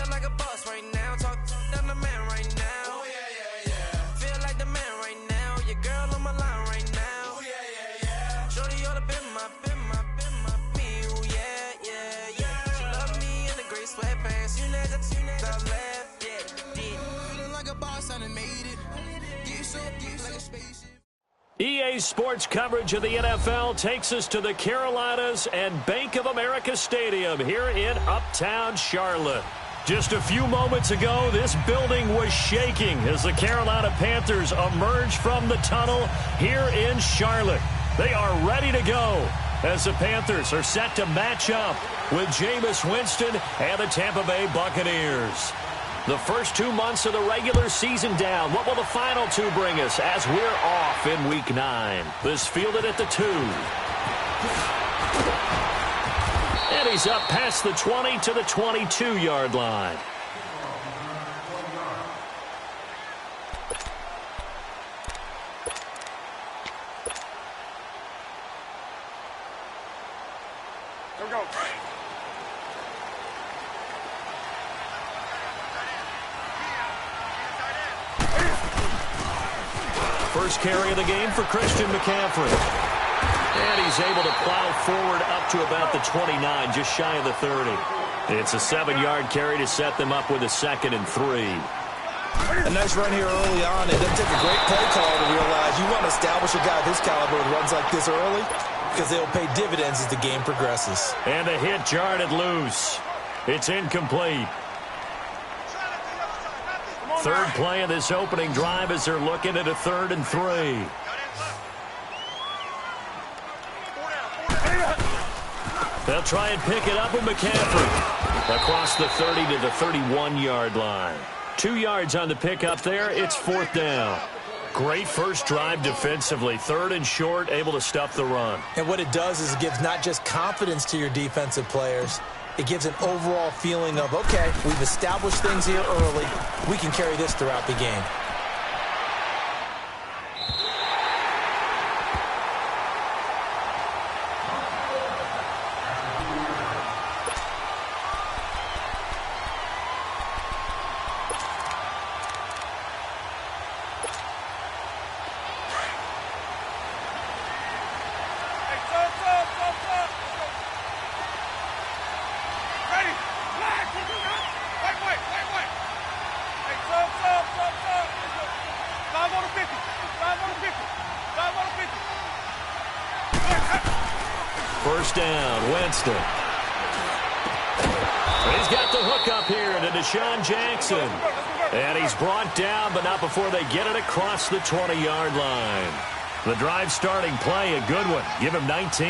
Feel like a boss right now. Talk to the man right now. Oh, yeah, yeah, yeah. Feel like the man right now. Your girl on my line right now. Oh, yeah, yeah, yeah. Shorty ought to be my, me. Oh, yeah, yeah, yeah. She love me in the gray sweatpants. You never left, yeah. Feeling like a boss, I done made it. Get so like a spaceship. EA Sports coverage of the NFL takes us to the Carolinas and Bank of America Stadium here in Uptown Charlotte. Just a few moments ago, this building was shaking as the Carolina Panthers emerged from the tunnel here in Charlotte. They are ready to go as the Panthers are set to match up with Jameis Winston and the Tampa Bay Buccaneers. The first 2 months of the regular season down. What will the final two bring us as we're off in Week 9? This fielded at the 2. And he's up past the 20 to the 22-yard line. Go. First carry of the game for Christian McCaffrey. And he's able to plow forward up to about the 29, just shy of the 30. It's a 7-yard carry to set them up with a 2nd and 3. A nice run here early on. It doesn't take a great play call to realize you want to establish a guy of this caliber with runs like this early because they'll pay dividends as the game progresses. And a hit jarred loose. It's incomplete. Third play of this opening drive as they're looking at a 3rd and 3. They'll try and pick it up with McCaffrey. Across the 30 to the 31-yard line. 2 yards on the pickup there. It's 4th down. Great first drive defensively. 3rd and short, able to stuff the run. And what it does is it gives not just confidence to your defensive players, it gives an overall feeling of, okay, we've established things here early. We can carry this throughout the game. First down, Winston. He's got the hook up here to Deshaun Jackson. And he's brought down, but not before they get it across the 20-yard line. The drive starting play, a good one. Give him 19.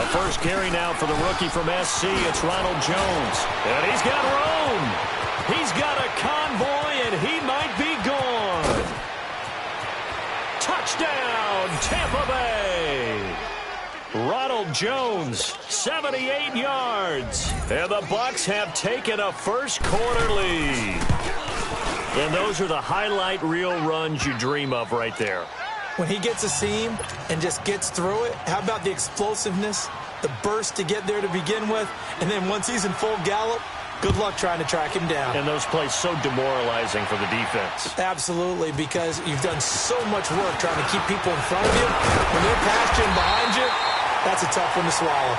A first carry now for the rookie from SC. It's Ronald Jones. And he's got room. He's got a convoy, and he might be gone. Touchdown, Tampa Bay. Ronald Jones, 78 yards. And the Bucs have taken a first-quarter lead. And those are the highlight reel runs you dream of right there. When he gets a seam and just gets through it, how about the explosiveness, the burst to get there to begin with, and then once he's in full gallop, good luck trying to track him down. And those plays so demoralizing for the defense. Absolutely, because you've done so much work trying to keep people in front of you. When they're past you and behind you, that's a tough one to swallow.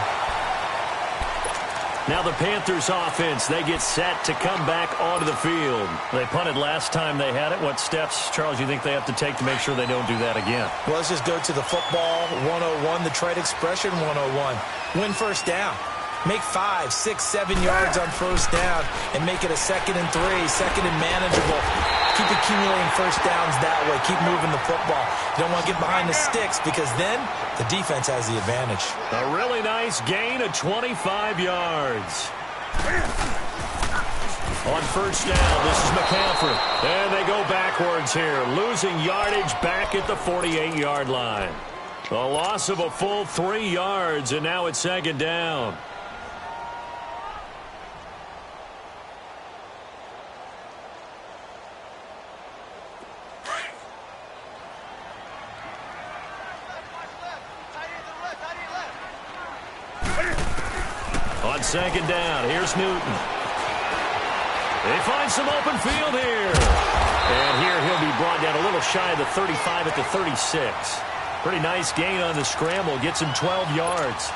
Now the Panthers offense, they get set to come back onto the field. They punted last time they had it. What steps, Charles, you think they have to take to make sure they don't do that again? Well, let's just go to the football 101, the trade expression 101. Win first down. Make 5, 6, 7 yards on first down and make it a 2nd and 3, 2nd and manageable. Keep accumulating first downs that way. Keep moving the football. You don't want to get behind the sticks because then the defense has the advantage. A really nice gain of 25 yards. On first down, this is McCaffrey. And they go backwards here, losing yardage back at the 48-yard line. A loss of a full 3 yards, and now it's 2nd down. On second down, here's Newton. They find some open field here. And here he'll be brought down a little shy of the 35 at the 36. Pretty nice gain on the scramble. Gets him 12 yards.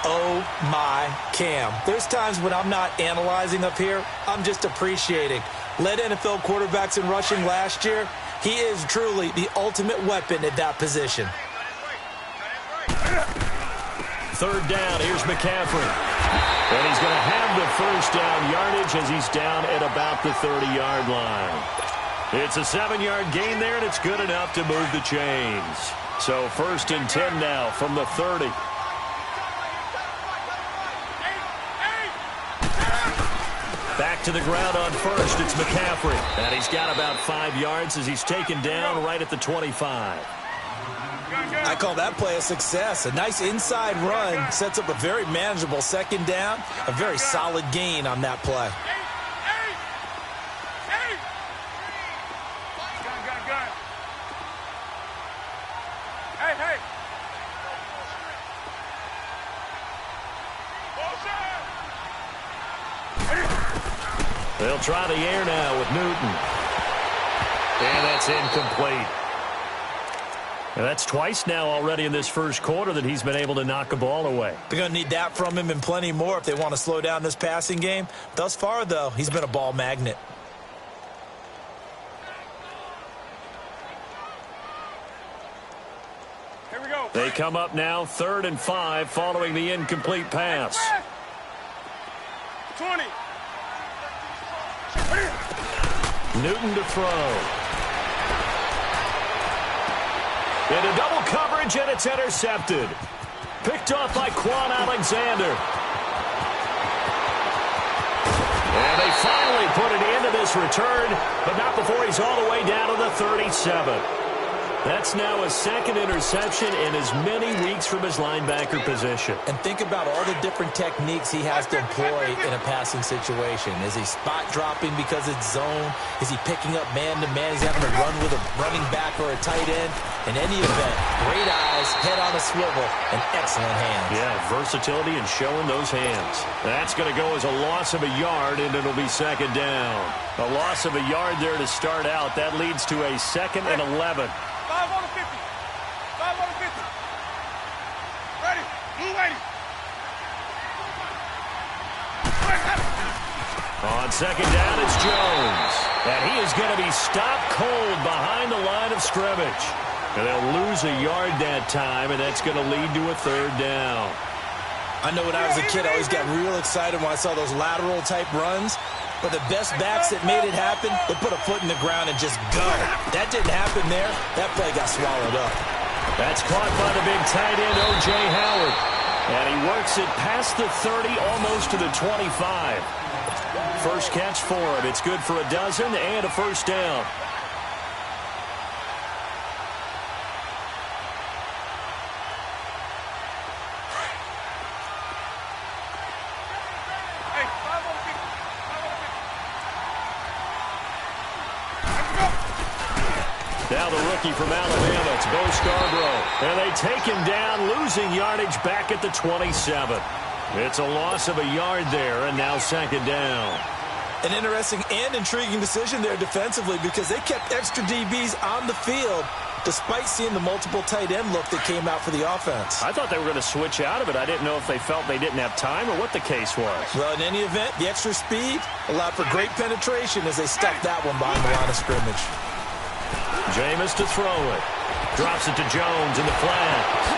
Oh, my Cam. There's times when I'm not analyzing up here. I'm just appreciating. Led NFL quarterbacks in rushing last year. He is truly the ultimate weapon at that position. Third down, here's McCaffrey. And he's going to have the first down yardage as he's down at about the 30-yard line. It's a 7-yard gain there, and it's good enough to move the chains. So 1st and 10 now from the 30. Back to the ground on first, it's McCaffrey. And he's got about 5 yards as he's taken down right at the 25. I call that play a success. A nice inside run sets up a very manageable second down. A very solid gain on that play. They'll try the air now with Newton. And that's incomplete. And that's twice now already in this first quarter that he's been able to knock a ball away. They're going to need that from him and plenty more if they want to slow down this passing game. Thus far, though, he's been a ball magnet. Here we go. They come up now 3rd and 5 following the incomplete pass. 20. Newton to throw. Into double coverage, and it's intercepted. Picked off by Quan Alexander. And they finally put an end to this return, but not before he's all the way down to the 37. That's now a second interception in as many weeks from his linebacker position. And think about all the different techniques he has to employ in a passing situation. Is he spot dropping because it's zone? Is he picking up man-to-man? He's having to run with a running back or a tight end? In any event, great eyes, head on a swivel, and excellent hands. Yeah, versatility and showing those hands. That's going to go as a loss of a yard, and it'll be second down. A loss of a yard there to start out. That leads to a 2nd and 11. 5 on the 50. 5 on the 50. Ready. Blue waiting. On second down, it's Jones. And he is going to be stopped cold behind the line of scrimmage. And they'll lose a yard that time, and that's going to lead to a 3rd down. I know when I was a kid, I always got real excited when I saw those lateral-type runs. But the best backs that made it happen, they put a foot in the ground and just go. That didn't happen there. That play got swallowed up. That's caught by the big tight end, O.J. Howard. And he works it past the 30, almost to the 25. First catch for him. It's good for a dozen and a first down. Now the rookie from Alabama, it's Bo Scarborough. And they take him down, losing yardage back at the 27. It's a loss of a yard there, and now second down. An interesting and intriguing decision there defensively because they kept extra DBs on the field despite seeing the multiple tight end look that came out for the offense. I thought they were going to switch out of it. I didn't know if they felt they didn't have time or what the case was. Well, in any event, the extra speed allowed for great penetration as they stuffed that one behind the line of scrimmage. Jameis to throw it. Drops it to Jones in the flats.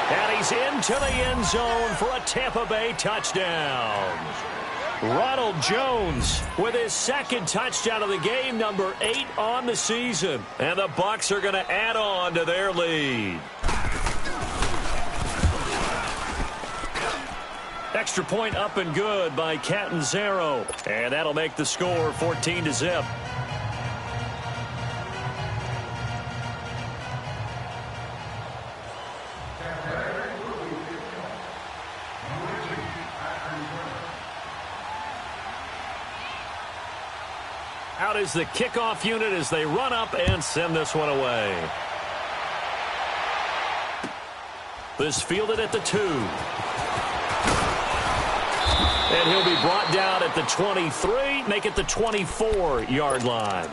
And he's into the end zone for a Tampa Bay touchdown. Ronald Jones with his 2nd touchdown of the game, number 8 on the season. And the Bucs are going to add on to their lead. Extra point up and good by Catanzaro. And that'll make the score 14-0. Out is the kickoff unit as they run up and send this one away. This fielded at the 2. And he'll be brought down at the 23, make it the 24-yard line.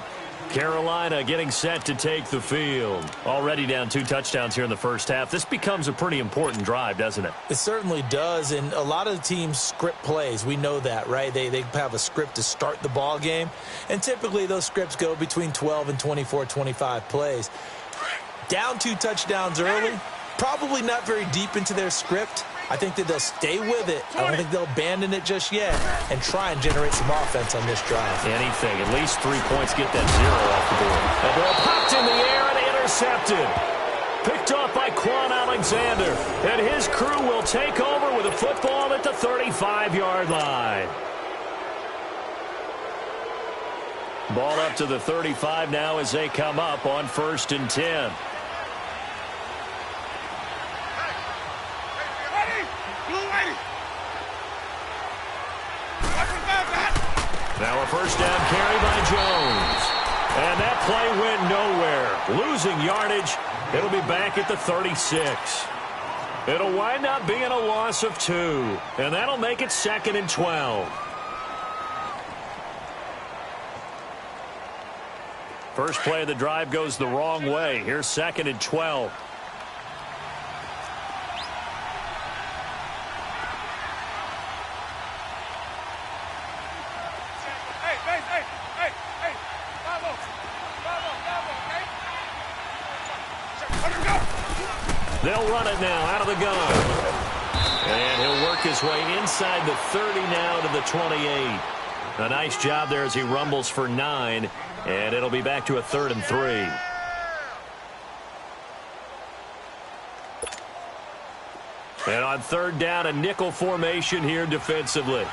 Carolina getting set to take the field. Already down 2 touchdowns here in the first half. This becomes a pretty important drive, doesn't it? It certainly does, and a lot of teams script plays. We know that, right? They have a script to start the ball game, and typically those scripts go between 12 and 24, 25 plays. Down 2 touchdowns early, probably not very deep into their script. I think that they'll stay with it. I don't think they'll abandon it just yet and try and generate some offense on this drive. Anything. At least 3 points get that 0 off the board. The ball popped in the air and intercepted. Picked off by Quan Alexander. And his crew will take over with a football at the 35-yard line. Ball up to the 35 now as they come up on 1st and 10. Now a first down carry by Jones. And that play went nowhere. Losing yardage. It'll be back at the 36. It'll wind up being a loss of 2. And that'll make it 2nd and 12. First play of the drive goes the wrong way. Here's 2nd and 12. They'll run it now out of the gun. And he'll work his way inside the 30 now to the 28. A nice job there as he rumbles for 9. And it'll be back to a 3rd and 3. And on 3rd down, a nickel formation here defensively.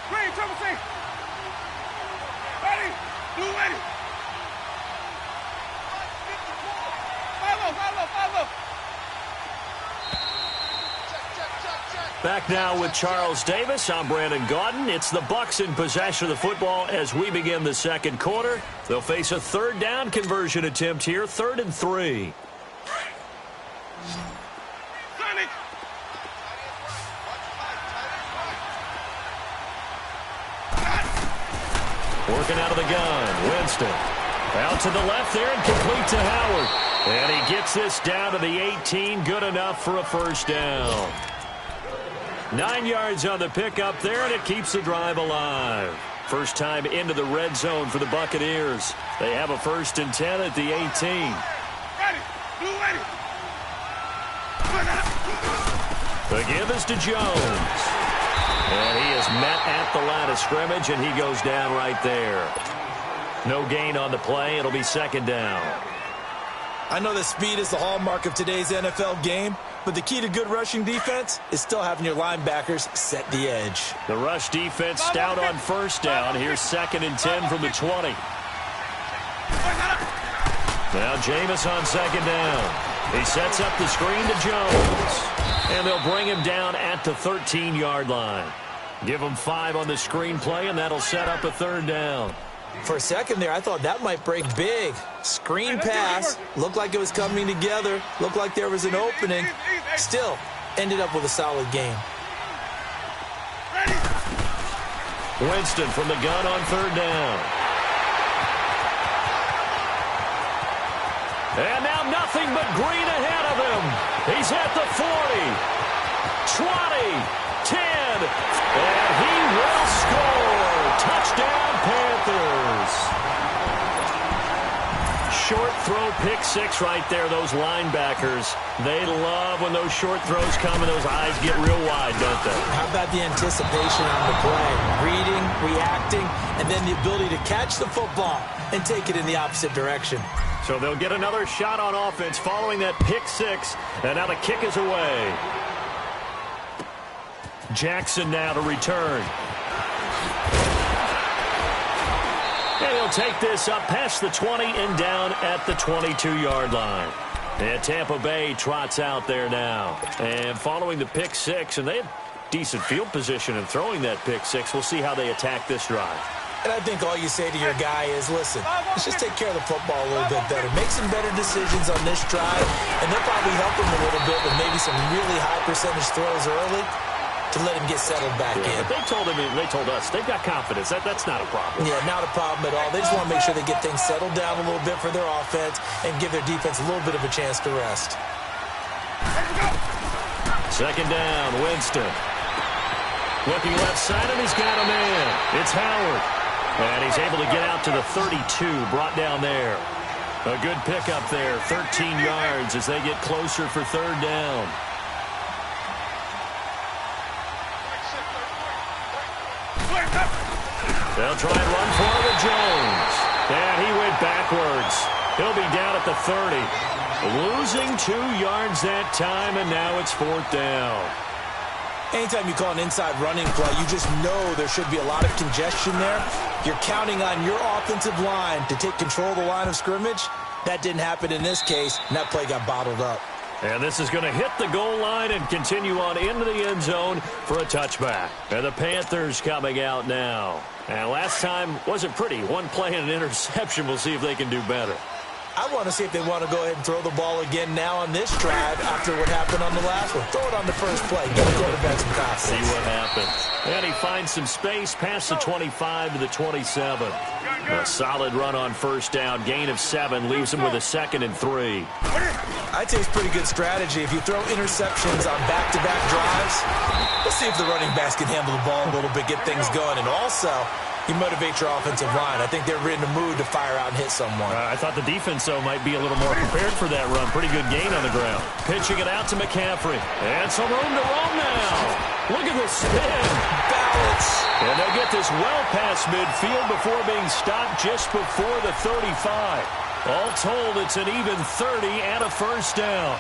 Green, triple C. Ready. Blue ready. Follow. Back now with Charles Davis. I'm Brandon Gaudin. It's the Bucs in possession of the football as we begin the 2nd quarter. They'll face a 3rd down conversion attempt here, 3rd and 3. Working out of the gun, Winston. Out to the left there and complete to Howard. And he gets this down to the 18, good enough for a first down. 9 yards on the pickup there, and it keeps the drive alive. First time into the red zone for the Buccaneers. They have a 1st and 10 at the 18. Ready. Blue ready. The give is to Jones. And he is met at the line of scrimmage, and he goes down right there. No gain on the play. It'll be 2nd down. I know that speed is the hallmark of today's NFL game, but the key to good rushing defense is still having your linebackers set the edge. The rush defense stout on 1st down. Here's 2nd and 10 from the 20. Now Jameis on 2nd down. He sets up the screen to Jones. And they'll bring him down at the 13-yard line. Give him 5 on the screen play, and that'll set up a 3rd down. For a second there, I thought that might break big. Screen pass, looked like it was coming together, looked like there was an opening. Still, ended up with a solid game. Winston from the gun on 3rd down. And now nothing but green ahead of him. He's at the 40, 20, 10, and he will score. Touchdown, Panthers. Short throw, pick 6 right there. Those linebackers, they love when those short throws come and those eyes get real wide, don't they? How about the anticipation on the play? Reading, reacting, and then the ability to catch the football and take it in the opposite direction. So they'll get another shot on offense following that pick 6, and now the kick is away. Jackson now to return. And he'll take this up past the 20 and down at the 22-yard line. And Tampa Bay trots out there now. And following the pick 6, and they have decent field position in throwing that pick 6. We'll see how they attack this drive. And I think all you say to your guy is, listen, let's just take care of the football a little bit better. Make some better decisions on this drive, and they'll probably help him a little bit with maybe some really high percentage throws early to let him get settled back in. But they told us they've got confidence. That's not a problem. Yeah, not a problem at all. They just want to make sure they get things settled down a little bit for their offense and give their defense a little bit of a chance to rest. Second down, Winston. Looking left side, and he's got a man. It's Howard. And he's able to get out to the 32, brought down there. A good pickup there, 13 yards as they get closer for third down. They'll try and run for it with Jones. And he went backwards. He'll be down at the 30. Losing 2 yards that time, and now it's fourth down. Anytime you call an inside running play, you just know there should be a lot of congestion there. You're counting on your offensive line to take control of the line of scrimmage. That didn't happen in this case, and that play got bottled up. And this is going to hit the goal line and continue on into the end zone for a touchback. And the Panthers coming out now. And last time wasn't pretty. One play and an interception. We'll see if they can do better. I want to see if they want to go ahead and throw the ball again now on this drive after what happened on the last one. Throw it on the first play. Give the quarterback some confidence. See what happens. And he finds some space past the 25 to the 27. A solid run on first down. Gain of 7 leaves him with a 2nd and 3. I'd say it's pretty good strategy. If you throw interceptions on back-to-back drives, let's see if the running backs can handle the ball a little bit, get things going. And also, you motivate your offensive line. I think they're in the mood to fire out and hit someone. I thought the defense, though, might be a little more prepared for that run. Pretty good gain on the ground. Pitching it out to McCaffrey. And some room to roam now. Look at the spin. Balance. And they'll get this well past midfield before being stopped just before the 35. All told, it's an even 30 and a first down.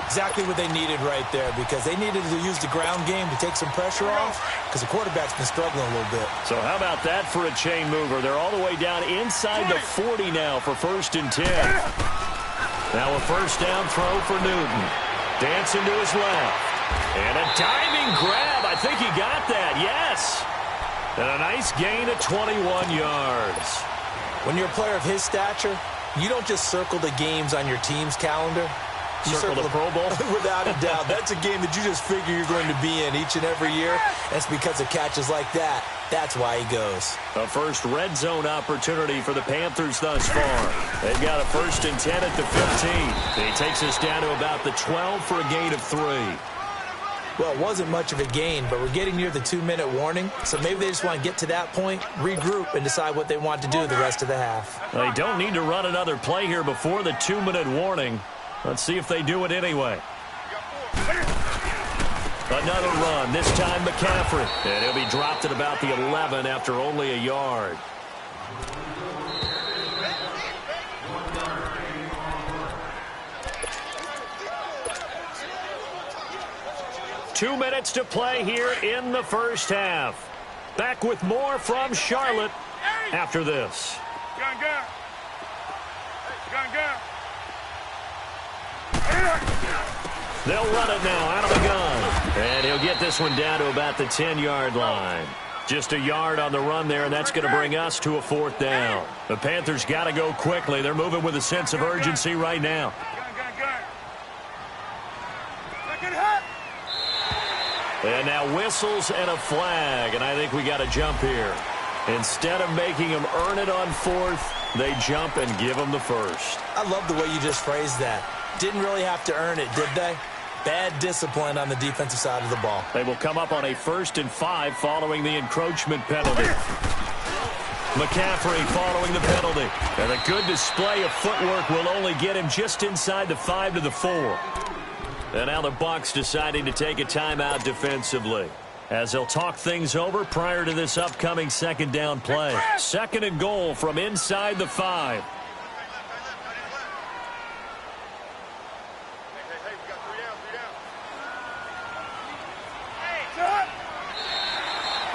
Exactly what they needed right there, because they needed to use the ground game to take some pressure off, because the quarterback's been struggling a little bit. So how about that for a chain mover? They're all the way down inside the 40 now for 1st and 10. Now a first down throw for Newton. Dancing to his left. And a diving grab. I think he got that. Yes. And a nice gain of 21 yards. When you're a player of his stature, you don't just circle the games on your team's calendar. You circle the Pro Bowl? Without a doubt. That's a game that you just figure you're going to be in each and every year. That's because of catches like that. That's why he goes. A first red zone opportunity for the Panthers thus far. They've got a 1st and 10 at the 15. He takes us down to about the 12 for a gain of 3. Well, it wasn't much of a gain, but we're getting near the 2-minute warning, so maybe they just want to get to that point, regroup, and decide what they want to do the rest of the half. They don't need to run another play here before the 2-minute warning. Let's see if they do it anyway. Another run, this time McCaffrey. And he'll be dropped at about the 11 after only a yard. Two minutes to play here in the first half. Back with more from Charlotte after this. Gun, gun. Gun, gun. They'll run it now out of the gun. And he'll get this one down to about the 10-yard line. Just a yard on the run there, and that's going to bring us to a 4th down. The Panthers got to go quickly. They're moving with a sense of urgency right now. And now whistles and a flag, and I think we got to jump here. Instead of making them earn it on 4th, they jump and give them the 1st. I love the way you just phrased that. Didn't really have to earn it, did they? Bad discipline on the defensive side of the ball. They will come up on a 1st and 5 following the encroachment penalty. McCaffrey following the penalty. And a good display of footwork will only get him just inside the 5 to the 4. And now the Bucs deciding to take a timeout defensively, as they'll talk things over prior to this upcoming 2nd down play. 2nd and goal from inside the 5.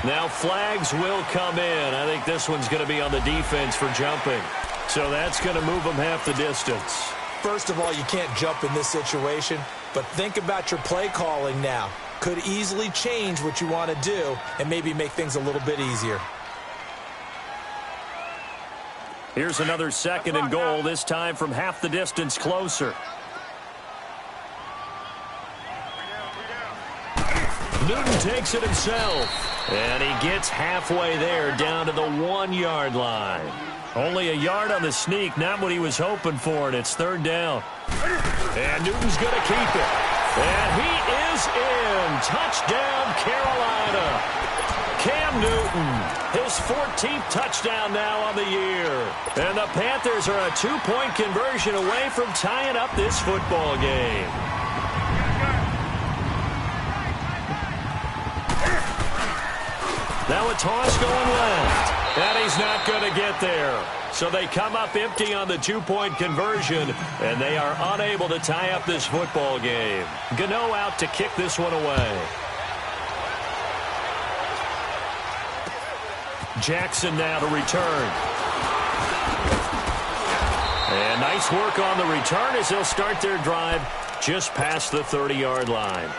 Now flags will come in. I think this one's going to be on the defense for jumping. So that's going to move them half the distance. First of all, you can't jump in this situation, but think about your play calling now. Could easily change what you want to do and maybe make things a little bit easier. Here's another 2nd and goal, this time from half the distance closer. Newton takes it himself. And he gets halfway there down to the 1-yard line. Only a yard on the sneak, not what he was hoping for, and it's third down. And Newton's going to keep it. And he is in. Touchdown, Carolina. Cam Newton, his 14th touchdown now on the year. And the Panthers are a 2-point conversion away from tying up this football game. Now a toss going left. And he's not going to get there. So they come up empty on the 2-point conversion, and they are unable to tie up this football game. Gano out to kick this one away. Jackson now to return. And nice work on the return as they'll start their drive just past the 30-yard line.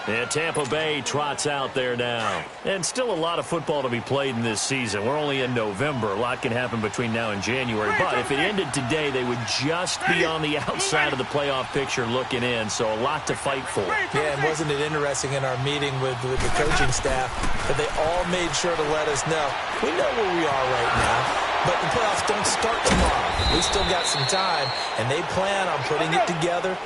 And Tampa Bay trots out there now. And still a lot of football to be played in this season. We're only in November. A lot can happen between now and January. But if it ended today, they would just be on the outside of the playoff picture looking in. So a lot to fight for. Yeah, and wasn't it interesting in our meeting with the coaching staff that they all made sure to let us know, we know where we are right now, but the playoffs don't start tomorrow. We still got some time, and they plan on putting it together,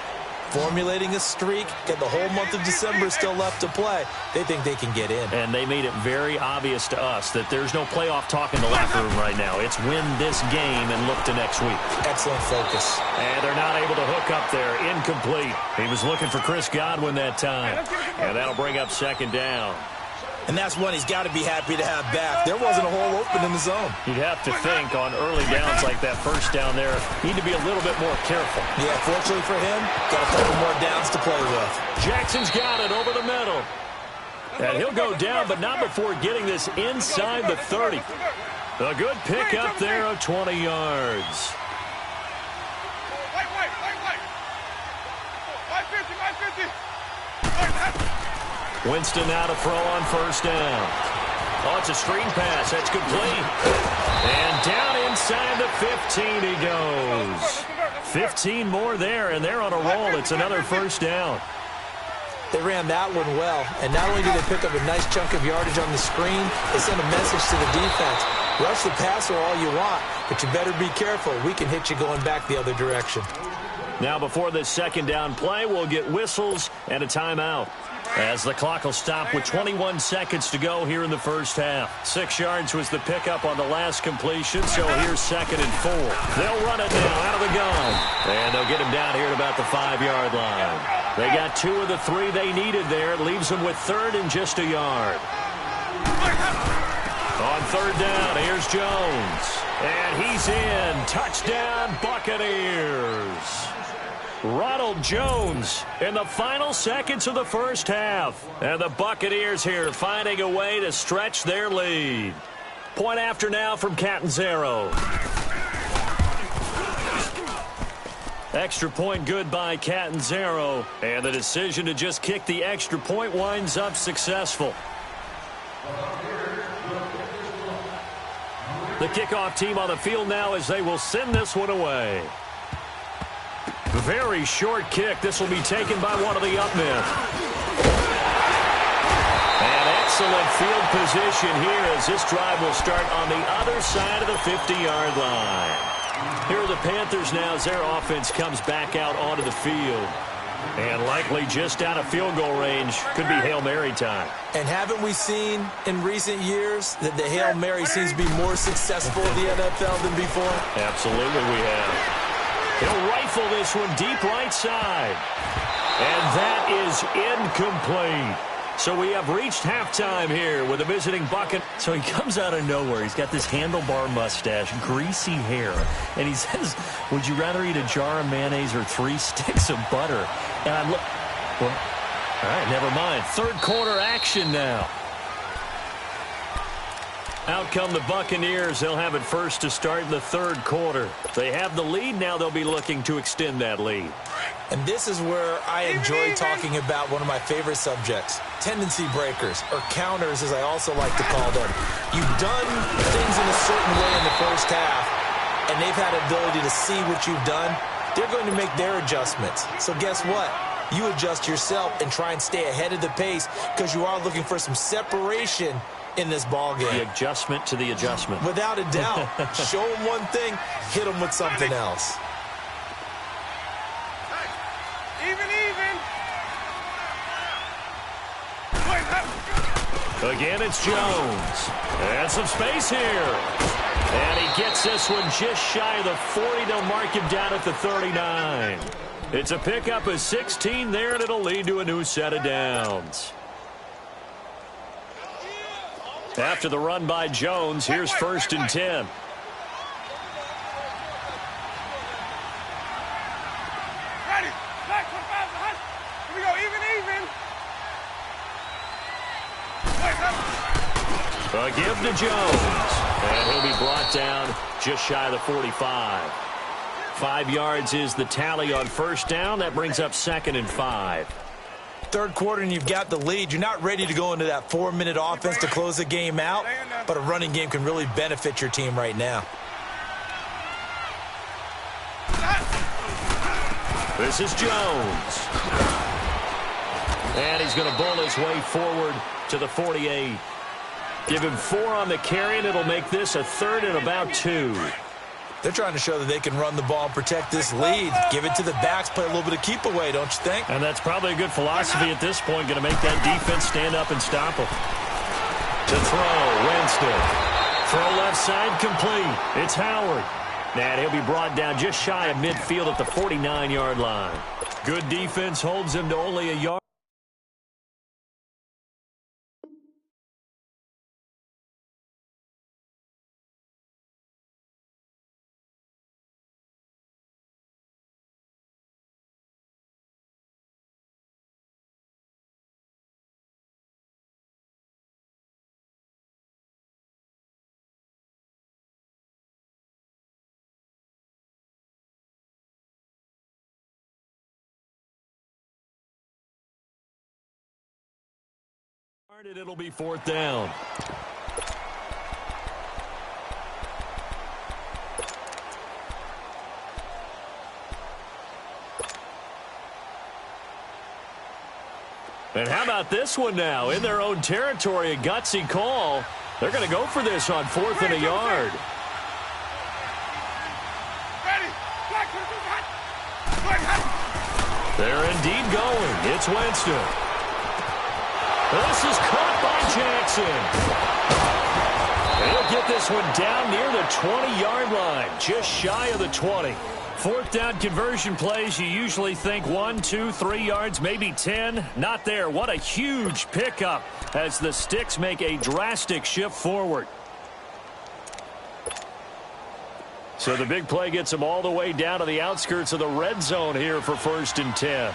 formulating a streak, get the whole month of December still left to play. They think they can get in. And they made it very obvious to us that there's no playoff talk in the locker room right now. It's win this game and look to next week. Excellent focus. And they're not able to hook up there. Incomplete. He was looking for Chris Godwin that time. And that'll bring up second down. And that's one he's got to be happy to have back. There wasn't a hole open in the zone. You'd have to think on early downs like that first down there, need to be a little bit more careful. Yeah, fortunately for him, got a couple more downs to play with. Jackson's got it over the middle. And he'll go down, but not before getting this inside the 30. A good pick up there of 20 yards. Winston now to throw on first down. Oh, it's a screen pass. That's complete. And down inside the 15 he goes. 15 more there, and they're on a roll. It's another first down. They ran that one well, and not only did they pick up a nice chunk of yardage on the screen, they sent a message to the defense. Rush the passer all you want, but you better be careful. We can hit you going back the other direction. Now before this second down play, we'll get whistles and a timeout, as the clock will stop with 21 seconds to go here in the first half. 6 yards was the pickup on the last completion, so here's 2nd and 4. They'll run it now out of the gun, and they'll get him down here at about the 5-yard line. They got 2 of the 3 they needed there. It leaves them with 3rd and just a yard. On 3rd down, here's Jones, and he's in. Touchdown, Buccaneers. Ronald Jones in the final seconds of the first half. And the Buccaneers here finding a way to stretch their lead. Point after now from Catanzaro. Extra point good by Catanzaro. And the decision to just kick the extra point winds up successful. The kickoff team on the field now as they will send this one away. Very short kick. This will be taken by one of the up men. And excellent field position here as this drive will start on the other side of the 50-yard line. Here are the Panthers now as their offense comes back out onto the field. And likely just out of field goal range. Could be Hail Mary time. And haven't we seen in recent years that the Hail Mary seems to be more successful in the NFL than before? Absolutely we have. He'll rifle this one deep right side. And that is incomplete. So we have reached halftime here with a visiting Bucket. So he comes out of nowhere. He's got this handlebar mustache, greasy hair. And he says, would you rather eat a jar of mayonnaise or 3 sticks of butter? And I'm well, all right, never mind. 3rd quarter action now. Out come the Buccaneers. They'll have it first to start in the 3rd quarter. They have the lead. Now they'll be looking to extend that lead. And this is where I enjoy talking about one of my favorite subjects, tendency breakers, or counters as I also like to call them. You've done things in a certain way in the first half, and they've had ability to see what you've done. They're going to make their adjustments. So guess what? you adjust yourself and try and stay ahead of the pace because you are looking for some separation in this ball game. The adjustment to the adjustment. Without a doubt. Show them one thing, hit them with something else. Even. Again, it's Jones. And some space here. And he gets this one just shy of the 40. They'll mark him down at the 39. It's a pickup of 16 there, and it'll lead to a new set of downs. After the run by Jones, here's 1st and 10. Ready. Back 25. Here we go. Even. A give to Jones. And he'll be brought down just shy of the 45. 5 yards is the tally on 1st down. That brings up 2nd and 5. Third quarter and you've got the lead. You're not ready to go into that 4-minute offense to close the game out, but a running game can really benefit your team right now. This is Jones. And he's going to bowl his way forward to the 48. Give him 4 on the carry, and it'll make this a 3rd and about 2. They're trying to show that they can run the ball and protect this lead. Give it to the backs, play a little bit of keep away, don't you think? And that's probably a good philosophy at this point, going to make that defense stand up and stop them. To throw, Winston. Throw left side, complete. It's Howard. And he'll be brought down just shy of midfield at the 49-yard line. Good defense holds him to only a yard. It'll be 4th down. And how about this one now? In their own territory, a gutsy call. They're going to go for this on 4th and a yard. They're indeed going. It's Winston. This is caught by Jackson. He'll get this one down near the 20-yard line, just shy of the 20. 4th down conversion plays, you usually think 1, 2, 3 yards, maybe 10. Not there. What a huge pickup as the Sticks make a drastic shift forward. So the big play gets them all the way down to the outskirts of the red zone here for 1st and 10.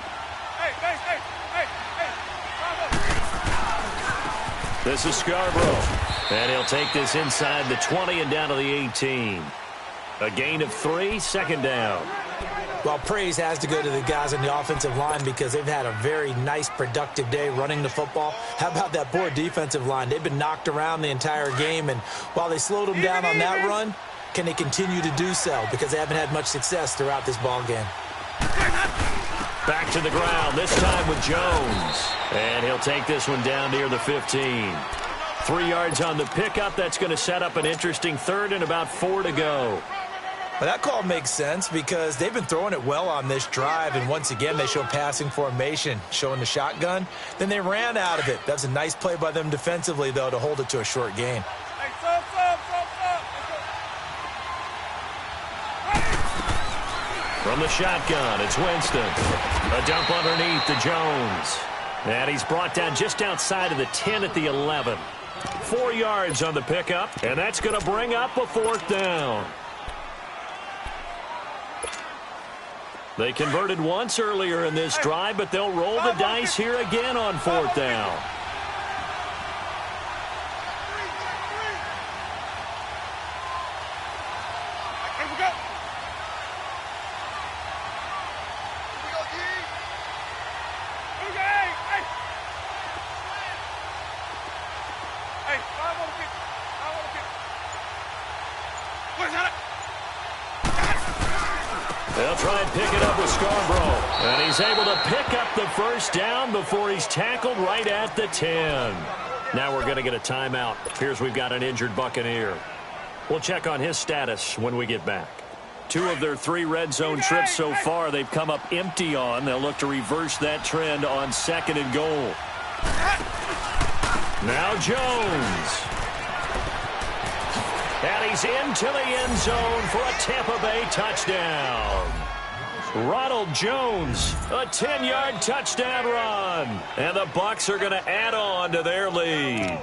This is Scarborough. And he'll take this inside the 20 and down to the 18. A gain of 3, 2nd down. Well, praise has to go to the guys on the offensive line because they've had a very nice, productive day running the football. How about that poor defensive line? They've been knocked around the entire game, and while they slowed them down on that run, can they continue to do so? Because they haven't had much success throughout this ball game. Back to the ground, this time with Jones. And he'll take this one down near the 15. 3 yards on the pickup. That's going to set up an interesting 3rd and about 4 to go. Well, that call makes sense because they've been throwing it well on this drive, and once again they show passing formation, showing the shotgun. Then they ran out of it. That's a nice play by them defensively, though, to hold it to a short gain. From the shotgun, it's Winston. A dump underneath to Jones. And he's brought down just outside of the 10 at the 11. 4 yards on the pickup, and that's going to bring up a 4th down. They converted once earlier in this drive, but they'll roll the dice here again on 4th down. They'll try and pick it up with Scarborough. And he's able to pick up the first down before he's tackled right at the 10. Now we're going to get a timeout. Appears we've got an injured Buccaneer. We'll check on his status when we get back. 2 of their 3 red zone trips so far they've come up empty on. They'll look to reverse that trend on 2nd and goal. Now Jones. And he's into the end zone for a Tampa Bay touchdown. Ronald Jones, a 10-yard touchdown run. And the Bucs are going to add on to their lead.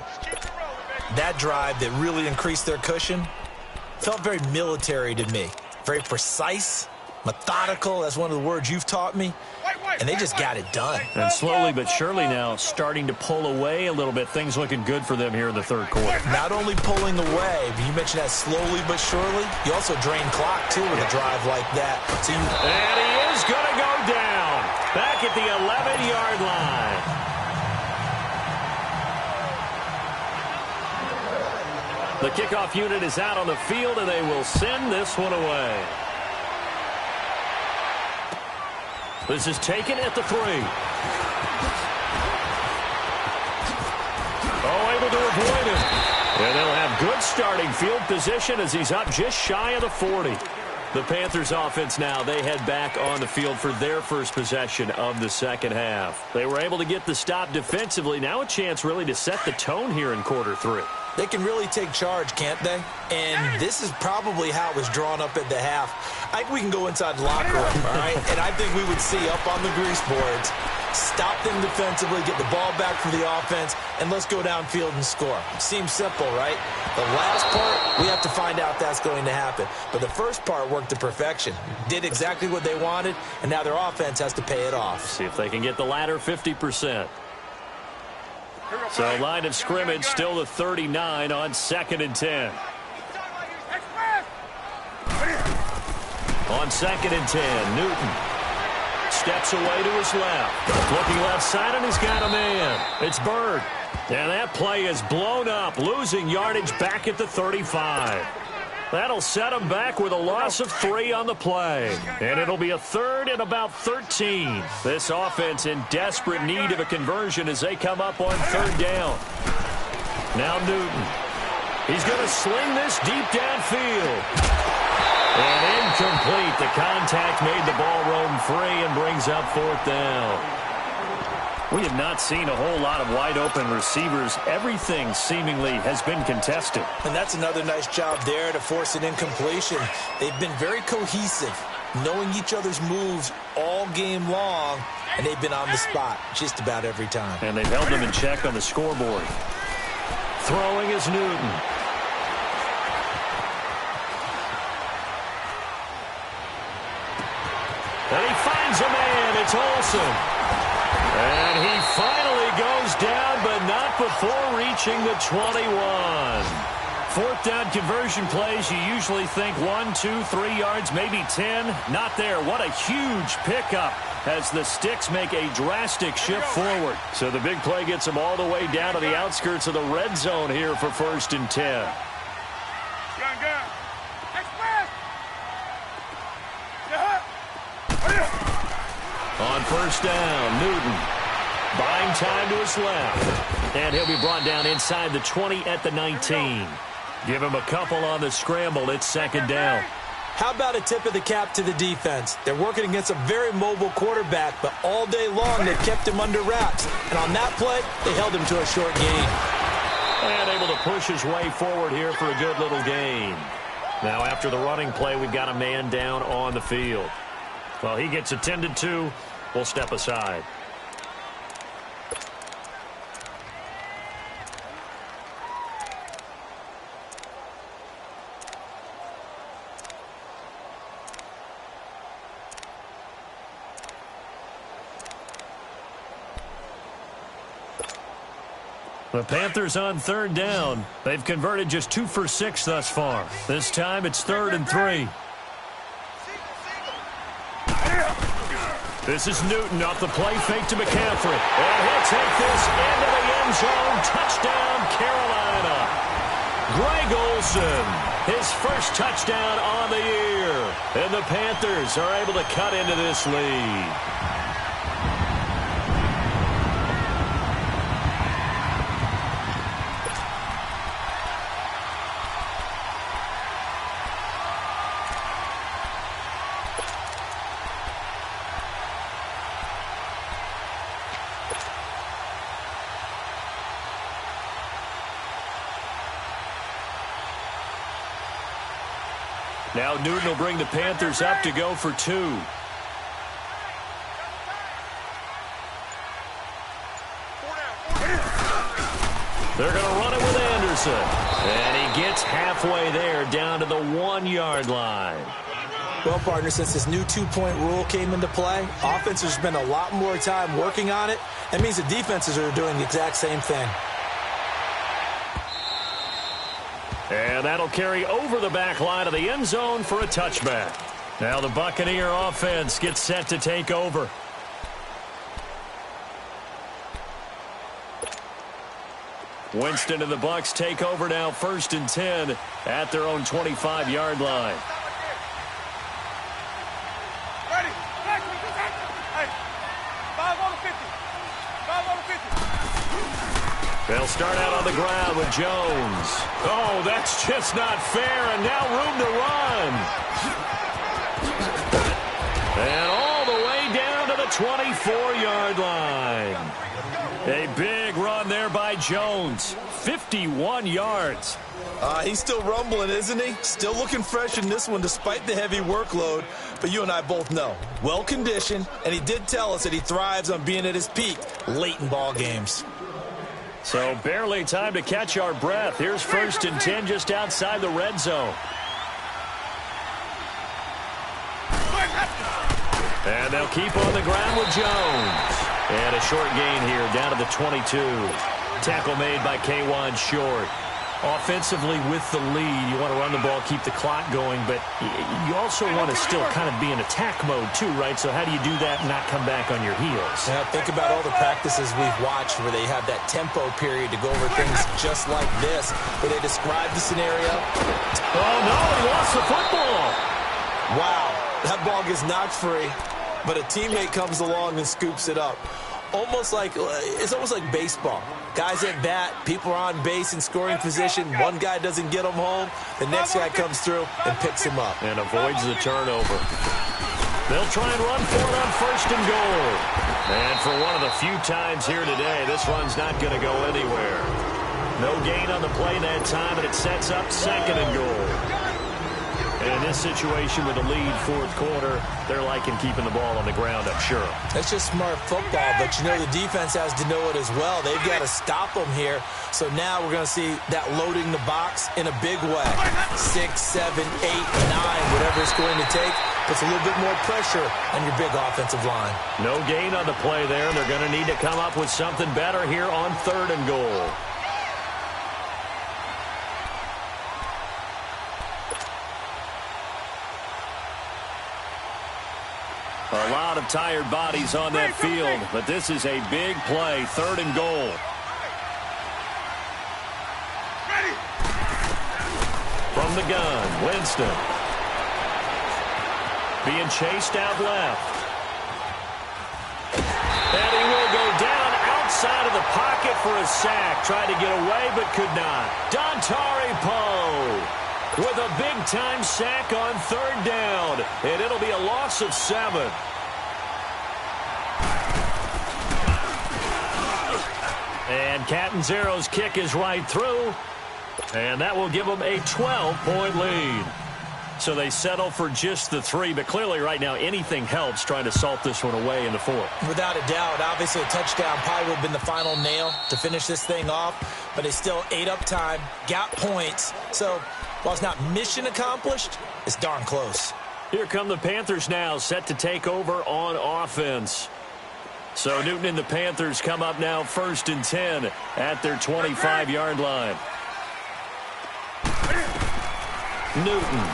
That drive that really increased their cushion felt very military to me. Very precise, methodical. That's one of the words you've taught me. And they just got it done. And slowly but surely now starting to pull away a little bit. Things looking good for them here in the 3rd quarter. Not only pulling away, but you mentioned that slowly but surely. You also drain clock, too, with a drive like that. And he is going to go down. Back at the 11-yard line. The kickoff unit is out on the field, and they will send this one away. This is taken at the 3. Oh, able to avoid it. And they'll have good starting field position as he's up just shy of the 40. The Panthers offense now, they head back on the field for their first possession of the 2nd half. They were able to get the stop defensively. Now a chance really to set the tone here in quarter 3. They can really take charge, can't they? And this is probably how it was drawn up at the half. I think we can go inside the locker room, all right? And I think we would see up on the grease boards, stop them defensively, get the ball back for the offense, and let's go downfield and score. Seems simple, right? The last part, we have to find out that's going to happen. But the first part worked to perfection. Did exactly what they wanted, and now their offense has to pay it off. See if they can get the latter 50%. So line of scrimmage still the 39 on 2nd and 10. On 2nd and 10, Newton steps away to his left. Looking left side, and he's got a man. It's Bird. And that play is blown up, losing yardage back at the 35. That'll set him back with a loss of 3 on the play. And it'll be a 3rd and about 13. This offense in desperate need of a conversion as they come up on 3rd down. Now Newton. He's going to sling this deep downfield. And incomplete. The contact made the ball roam free and brings up 4th down. We have not seen a whole lot of wide-open receivers. Everything seemingly has been contested. And that's another nice job there to force an incompletion. They've been very cohesive, knowing each other's moves all game long, and they've been on the spot just about every time. And they've held them in check on the scoreboard. Throwing is Newton. And he finds a man. It's Olsen. And he finally goes down, but not before reaching the 21. 4th down conversion plays, you usually think 1, 2, 3 yards, maybe 10. Not there. What a huge pickup as the sticks make a drastic shift forward. So the big play gets them all the way down to the outskirts of the red zone here for 1st and 10. On 1st down, Newton buying time to his left. And he'll be brought down inside the 20 at the 19. Give him a couple on the scramble. It's 2nd down. How about a tip of the cap to the defense? They're working against a very mobile quarterback, but all day long they've kept him under wraps. And on that play, they held him to a short gain. And able to push his way forward here for a good little gain. Now after the running play, we've got a man down on the field. Well, he gets attended to. We'll step aside. The Panthers on 3rd down. They've converted just 2 for 6 thus far. This time it's 3rd and 3. This is Newton off the play fake to McCaffrey. And he'll take this into the end zone. Touchdown, Carolina. Greg Olsen, his first touchdown on the year. And the Panthers are able to cut into this lead. Now Newton will bring the Panthers up to go for 2. They're going to run it with Anderson. And he gets halfway there down to the 1-yard line. Well, partner, since this new 2-point rule came into play, offenses spend a lot more time working on it. That means the defenses are doing the exact same thing. And that'll carry over the back line of the end zone for a touchback. Now the Buccaneer offense gets set to take over. Winston and the Bucs take over now, 1st and 10 at their own 25-yard line. Ready? Hey, 5 on the 50. 5 on the 50. They'll start out on the ground with Jones. Oh, that's just not fair, and now room to run. And all the way down to the 24-yard line. A big run there by Jones. 51 yards. He's still rumbling, isn't he? Still looking fresh in this one despite the heavy workload. But you and I both know, well-conditioned, and he did tell us that he thrives on being at his peak late in ball games. So barely time to catch our breath. Here's 1st and 10 just outside the red zone. And they'll keep on the ground with Jones. And a short gain here down to the 22. Tackle made by K'Wan Short. Offensively with the lead, you want to run the ball, keep the clock going, but you also want to still kind of be in attack mode too, right? So how do you do that and not come back on your heels? Yeah, think about all the practices we've watched where they have that tempo period to go over things just like this, where they describe the scenario. Oh, no, he lost the football. Wow, that ball gets knocked free, but a teammate comes along and scoops it up. It's almost like baseball. Guys at bat, people are on base in scoring position. One guy doesn't get them home. The next guy comes through and picks him up. And avoids the turnover. They'll try and run for it on 1st and goal. And for one of the few times here today, this run's not going to go anywhere. No gain on the play that time, and it sets up 2nd and goal. And in this situation with the lead 4th quarter, they're liking keeping the ball on the ground, I'm sure. That's just smart football, but you know the defense has to know it as well. They've got to stop them here. So now we're going to see that loading the box in a big way. 6, 7, 8, 9, whatever it's going to take, puts a little bit more pressure on your big offensive line. No gain on the play there, and they're going to need to come up with something better here on 3rd and goal. A lot of tired bodies on that field, but this is a big play, 3rd and goal. From the gun, Winston. Being chased out left. And he will go down outside of the pocket for a sack. Tried to get away, but could not. Dontari Poe with a big-time sack on 3rd down. And it'll be a loss of 7. And Catanzaro's kick is right through. And that will give them a 12-point lead. So they settle for just the 3, but clearly right now anything helps trying to salt this one away in the 4th. Without a doubt, obviously a touchdown probably would have been the final nail to finish this thing off, but they still ate up time, got points. So while it's not mission accomplished, it's darn close. Here come the Panthers now, set to take over on offense. So Newton and the Panthers come up now 1st and 10 at their 25-yard line. Newton.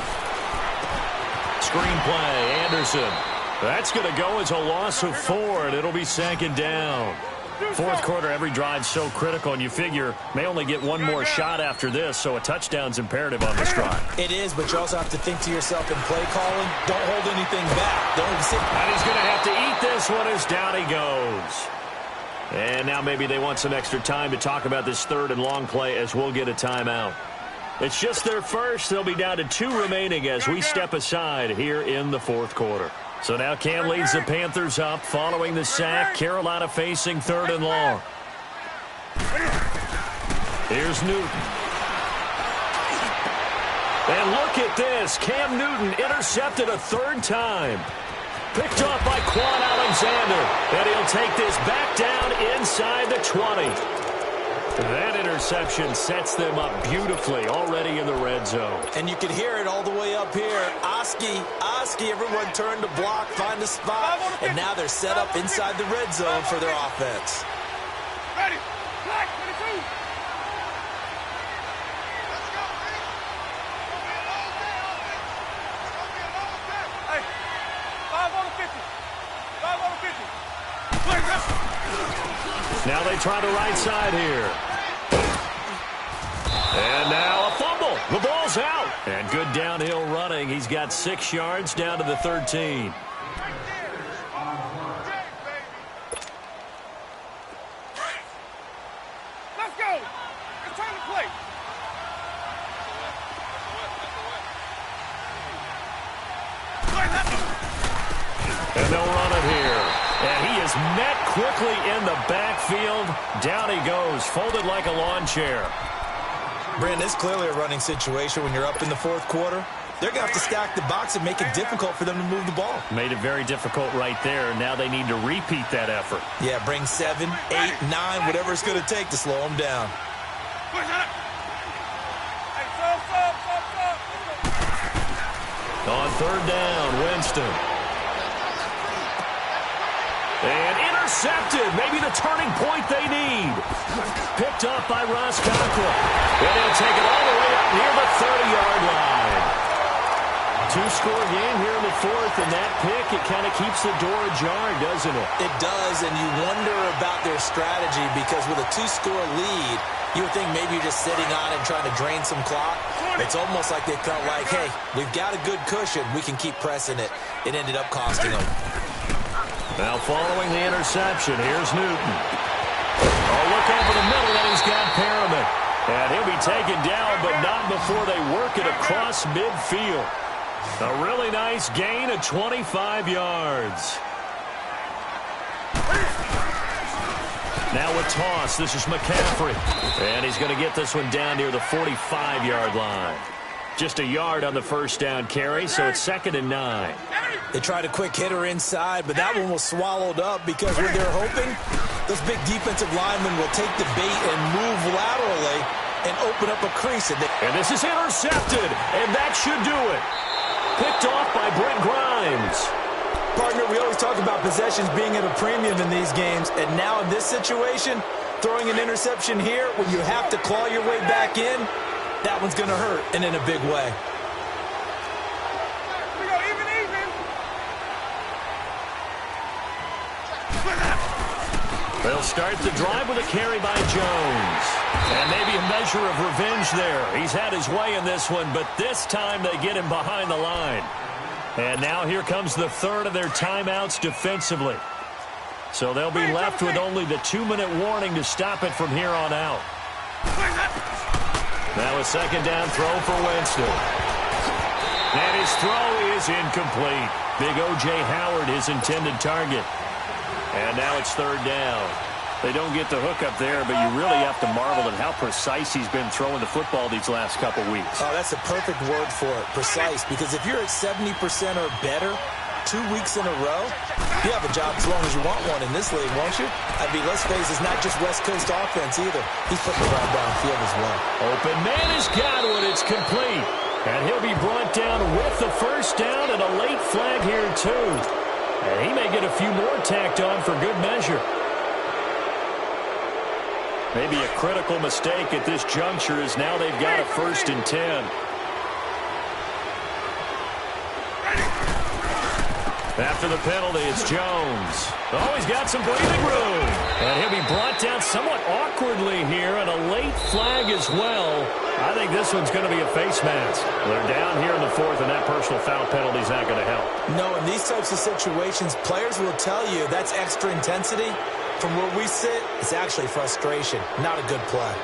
Screenplay, Anderson. That's going to go as a loss of 4, and it'll be 2nd down. Fourth quarter, every drive's so critical, and you figure may only get one more shot after this, so a touchdown's imperative on this drive. It is, but you also have to think to yourself in play calling, don't hold anything back. Don't sit. And he's going to have to eat this one as down he goes. And now maybe they want some extra time to talk about this third and long play as we'll get a timeout. It's just their first. They'll be down to 2 remaining as we step aside here in the fourth quarter. So now Cam leads the Panthers up following the sack. Carolina facing third and long. Here's Newton. And look at this. Cam Newton intercepted a third time. Picked off by Quan Alexander. And he'll take this back down inside the 20. That interception sets them up beautifully already in the red zone. And you can hear it all the way up here. Oski, everyone turned to block, find a spot, and now they're set up inside the red zone for their offense. Ready. Black 22. Hey, 5 on the 50. 5 on the 50. Now they try the right side here. And now a fumble. The ball's out. And good downhill running. He's got 6 yards down to the 13. Let's go. It's time to play. And they'll run it here. And he is met quickly in the backfield. Down he goes, folded like a lawn chair. Brandon, it's clearly a running situation when you're up in the fourth quarter. They're going to have to stack the box and make it difficult for them to move the ball. Made it very difficult right there. Now they need to repeat that effort. Yeah, bring 7, 8, 9, whatever it's going to take to slow them down. On third down, Winston. And intercepted. Maybe the turning point they need. Picked up by Ross Conklin. And he'll take it all the way up near the 30-yard line. 2-score game here in the fourth, and that pick, it kind of keeps the door ajar, doesn't it? It does, and you wonder about their strategy because with a 2-score lead, you would think maybe you're just sitting on it and trying to drain some clock. It's almost like they felt like, hey, we've got a good cushion. We can keep pressing it. It ended up costing them. Now following the interception, here's Newton. Oh, look over the middle, and he's got Perriman. And he'll be taken down, but not before they work it across midfield. A really nice gain of 25 yards. Now a toss. This is McCaffrey. And he's going to get this one down near the 45-yard line. Just a yard on the first down carry, so it's 2nd and 9. They tried a quick hitter inside, but that one was swallowed up because what they're hoping, those big defensive linemen will take the bait and move laterally and open up a crease. And this is intercepted, and that should do it. Picked off by Brent Grimes. Partner, we always talk about possessions being at a premium in these games, and now in this situation, throwing an interception here when you have to claw your way back in, that one's going to hurt, and in a big way. We go even. They'll start the drive with a carry by Jones. And maybe a measure of revenge there. He's had his way in this one, but this time they get him behind the line. And now here comes the third of their timeouts defensively. So they'll be left with only the 2-minute warning to stop it from here on out. Now a second down throw for Winston. And his throw is incomplete. Big O.J. Howard, his intended target. And now it's third down. They don't get the hook up there, but you really have to marvel at how precise he's been throwing the football these last couple weeks. Oh, that's a perfect word for it, precise, because if you're at 70% or better 2 weeks in a row, you have a job as long as you want one in this league, won't you? I mean, let's face it, it's not just West Coast offense either. He's putting the ball downfield as well. Open man has got one. It's complete. And he'll be brought down with the first down and a late flag here, too. And he may get a few more tacked on for good measure. Maybe a critical mistake at this juncture is now they've got a 1st and 10. After the penalty, it's Jones. Oh, he's got some breathing room. And he'll be brought down somewhat awkwardly here, and a late flag as well. I think this one's going to be a face mask. They're down here in the fourth, and that personal foul penalty is not going to help. No, in these types of situations, players will tell you that's extra intensity. From where we sit, it's actually frustration, not a good play.